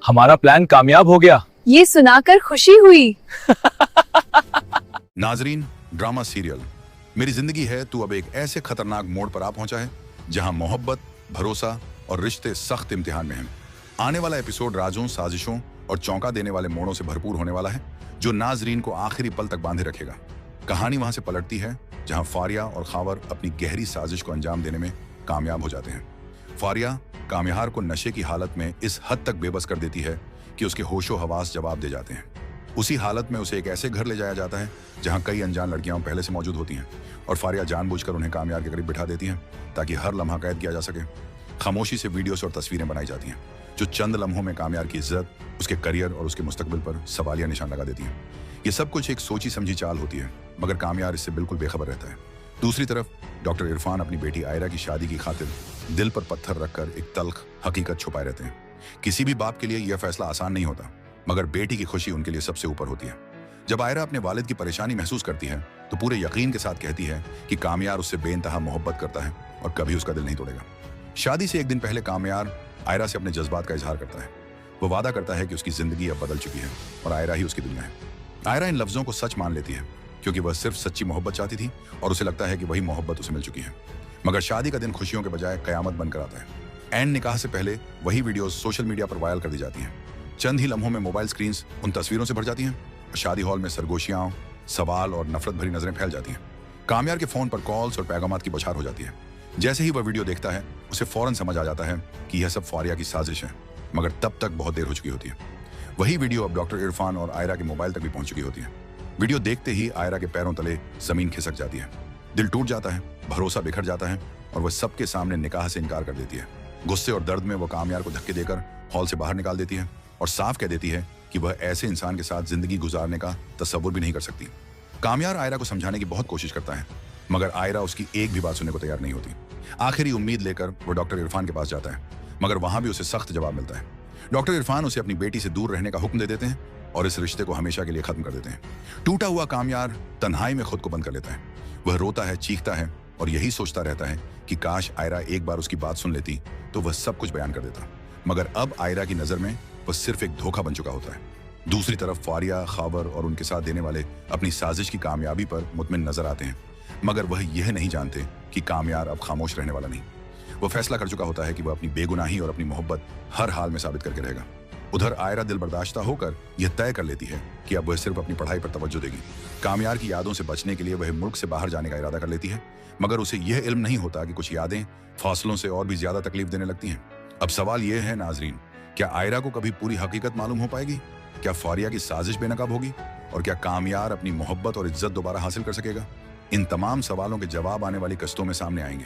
हमारा प्लान कामयाब हो गया। ये सुनाकर खुशी हुई। नाजरीन, ड्रामा सीरियल मेरी जिंदगी है तू अब एक ऐसे खतरनाक मोड़ पर आ पहुंचा है जहां मोहब्बत, भरोसा और रिश्ते सख्त इम्तिहान में हैं। आने वाला एपिसोड राजों, साजिशों और चौंका देने वाले मोड़ों से भरपूर होने वाला है, जो नाजरीन को आखिरी पल तक बांधे रखेगा। कहानी वहां से पलटती है जहां फारिया और खावर अपनी गहरी साजिश को अंजाम देने में कामयाब हो जाते हैं। फारिया कामयार को नशे की हालत में इस हद तक बेबस कर देती है कि उसके होशो हवास जवाब दे जाते हैं। उसी हालत में उसे एक ऐसे घर ले जाया जाता है जहां कई अनजान लड़कियां पहले से मौजूद होती हैं और फारिया जानबूझकर उन्हें कामयार के करीब बिठा देती है ताकि हर लम्हा कैद किया जा सके। खामोशी से वीडियोस और तस्वीरें बनाई जाती हैं जो चंद लम्हों में कामयार की इज्जत, उसके करियर और उसके मुस्तकबिल पर सवालिया निशान लगा देती हैं। ये सब कुछ एक सोची समझी चाल होती है, मगर कामयार इससे बिल्कुल बेखबर रहता है। दूसरी तरफ डॉक्टर इरफान अपनी बेटी आयरा की शादी की खातिर दिल पर पत्थर रखकर एक तल्ख हकीकत छुपाए रहते हैं। किसी भी बाप के लिए यह फैसला आसान नहीं होता, मगर बेटी की खुशी उनके लिए सबसे ऊपर होती है। जब आयरा अपने वालिद की परेशानी महसूस करती है तो पूरे यकीन के साथ कहती है कि कामयार उससे बेइंतहा मोहब्बत करता है और कभी उसका दिल नहीं तोड़ेगा। शादी से एक दिन पहले कामयार आयरा से अपने जज्बात का इजहार करता है। वो वादा करता है कि उसकी जिंदगी अब बदल चुकी है और आयरा ही उसकी दुनिया है। आयरा इन लफ्जों को सच मान लेती है क्योंकि वह सिर्फ सच्ची मोहब्बत चाहती थी और उसे लगता है कि वही मोहब्बत उसे मिल चुकी है। मगर शादी का दिन खुशियों के बजाय कयामत बनकर आता है। एंड निकाह से पहले वही वीडियोस सोशल मीडिया पर वायरल कर दी जाती हैं। चंद ही लम्हों में मोबाइल स्क्रीन्स उन तस्वीरों से भर जाती हैं और शादी हॉल में सरगोशियां, सवाल और नफरत भरी नजरें फैल जाती हैं। कामयार के फोन पर कॉल्स और पैगामात की बौछार हो जाती है। जैसे ही वह वीडियो देखता है उसे फौरन समझ आ जाता है कि यह सब फारिया की साजिश है, मगर तब तक बहुत देर हो चुकी होती है। वही वीडियो अब डॉक्टर इरफान और आयरा के मोबाइल तक भी पहुंच चुकी होती है। वीडियो देखते ही आयरा के पैरों तले जमीन खिसक जाती है। दिल टूट जाता है, भरोसा बिखर जाता है और वह सबके सामने निकाह से इनकार कर देती है। गुस्से और दर्द में वह कामयार को धक्के देकर हॉल से बाहर निकाल देती है और साफ कह देती है कि वह ऐसे इंसान के साथ जिंदगी गुजारने का तसव्वुर भी नहीं कर सकती। कामयार आयरा को समझाने की बहुत कोशिश करता है, मगर आयरा उसकी एक भी बात सुनने को तैयार नहीं होती। आखिरी उम्मीद लेकर वो डॉक्टर इरफान के पास जाता है, मगर वहां भी उसे सख्त जवाब मिलता है। डॉक्टर इरफान उसे अपनी बेटी से दूर रहने का हुक्म दे देते हैं और इस रिश्ते को हमेशा के लिए खत्म कर देते हैं। टूटा हुआ कामयार तन्हाई में खुद को बंद कर लेता है। वह रोता है, चीखता है और यही सोचता रहता है कि काश आयरा एक बार उसकी बात सुन लेती तो वह सब कुछ बयान कर देता। मगर अब आयरा की नजर में वह सिर्फ एक धोखा बन चुका होता है। दूसरी तरफ फारिया, खावर और उनके साथ देने वाले अपनी साजिश की कामयाबी पर मुतमिन नजर आते हैं, मगर वह यह नहीं जानते कि कामयार अब खामोश रहने वाला नहीं। वह फैसला कर चुका होता है कि वह अपनी बेगुनाही और अपनी मोहब्बत हर हाल में साबित करके रहेगा। उधर आयरा दिल बर्दाश्ता होकर यह तय कर लेती है कि अब वह सिर्फ अपनी पढ़ाई पर तवज्जो देगी। कामयार की यादों से बचने के लिए वह मुल्क से बाहर जाने का इरादा कर लेती है, मगर उसे यह इल्म नहीं होता कि कुछ यादें फासलों से और भी ज्यादा तकलीफ देने लगती हैं। अब सवाल यह है नाजरीन, क्या आयरा को कभी पूरी हकीकत मालूम हो पाएगी? क्या फारिया की साजिश बेनकाब होगी? और क्या कामयार अपनी मोहब्बत और इज्जत दोबारा हासिल कर सकेगा? इन तमाम सवालों के जवाब आने वाली कश्तों में सामने आएंगे।